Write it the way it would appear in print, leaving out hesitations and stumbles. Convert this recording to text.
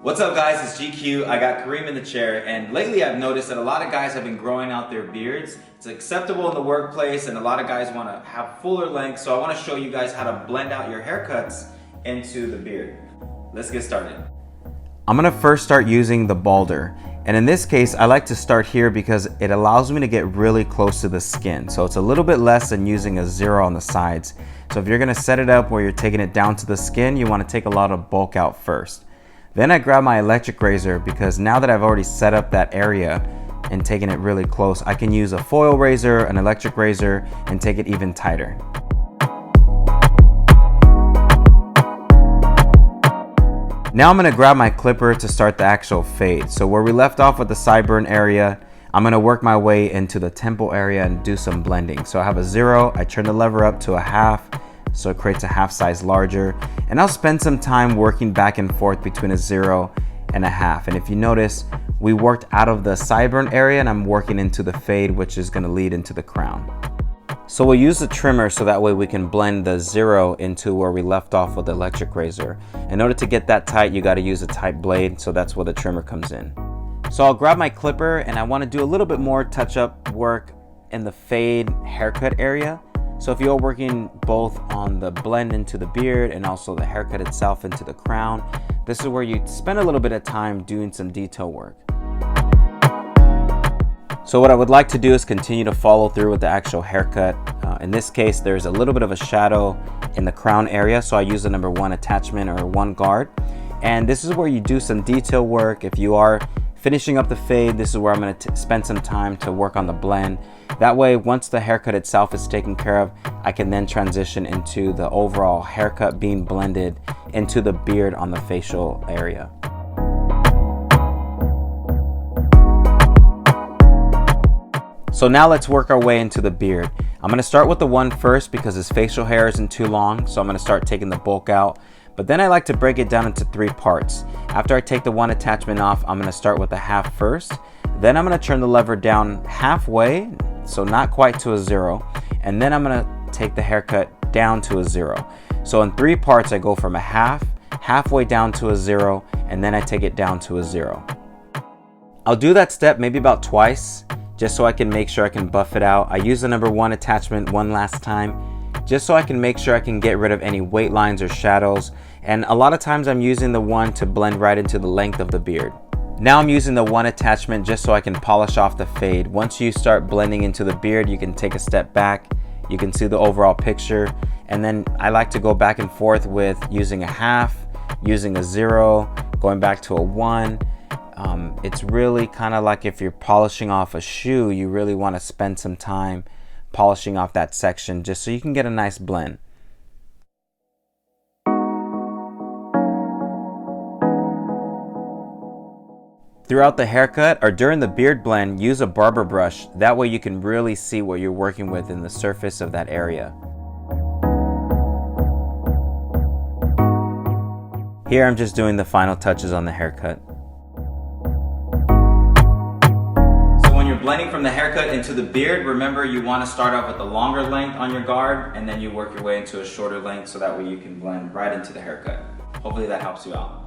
What's up guys, it's GQ. I got Kareem in the chair, and lately I've noticed that a lot of guys have been growing out their beards. It's acceptable in the workplace and a lot of guys want to have fuller length, so I want to show you guys how to blend out your haircuts into the beard. Let's get started. I'm going to first start using the balder, and in this case I like to start here because it allows me to get really close to the skin, so it's a little bit less than using a zero on the sides. So if you're going to set it up where you're taking it down to the skin, you want to take a lot of bulk out first. Then I grab my electric razor because now that I've already set up that area and taken it really close, I can use a foil razor, an electric razor, and take it even tighter. Now I'm going to grab my clipper to start the actual fade. So where we left off with the sideburn area, I'm going to work my way into the temple area and do some blending. So I have a 0, I turn the lever up to a 1/2, so it creates a 1/2 size larger, and I'll spend some time working back and forth between a 0 and a 1/2. And if you notice, we worked out of the sideburn area and I'm working into the fade, which is going to lead into the crown. So we'll use the trimmer so that way we can blend the 0 into where we left off with the electric razor. In order to get that tight, you got to use a tight blade, so that's where the trimmer comes in. So I'll grab my clipper and I want to do a little bit more touch-up work in the fade haircut area. So if you're working both on the blend into the beard and also the haircut itself into the crown, this is where you spend a little bit of time doing some detail work. So what I would like to do is continue to follow through with the actual haircut. In this case, there's a little bit of a shadow in the crown area, so I use the number 1 attachment or 1 guard. And this is where you do some detail work. If you are finishing up the fade, this is where I'm going to spend some time to work on the blend. That way, once the haircut itself is taken care of, I can then transition into the overall haircut being blended into the beard on the facial area. So now let's work our way into the beard. I'm going to start with the 1 first because his facial hair isn't too long, so I'm going to start taking the bulk out. But then I like to break it down into 3 parts. After I take the 1 attachment off, I'm going to start with the 1/2 first. Then I'm going to turn the lever down halfway, so not quite to a 0. And then I'm going to take the haircut down to a 0. So in 3 parts, I go from a 1/2, halfway down to a 0, and then I take it down to a 0. I'll do that step maybe about twice, just so I can make sure I can buff it out. I use the number 1 attachment one last time, just so I can make sure I can get rid of any weight lines or shadows. And a lot of times I'm using the 1 to blend right into the length of the beard. Now I'm using the 1 attachment just so I can polish off the fade. Once you start blending into the beard, you can take a step back, you can see the overall picture, and then I like to go back and forth with using a 1/2, using a 0, going back to a 1. It's really kind of like if you're polishing off a shoe, you really want to spend some time polishing off that section just so you can get a nice blend. Throughout the haircut or during the beard blend, use a barber brush. That way you can really see what you're working with in the surface of that area. Here I'm just doing the final touches on the haircut. When you're blending from the haircut into the beard, remember you want to start off with the longer length on your guard and then you work your way into a shorter length so that way you can blend right into the haircut. Hopefully that helps you out.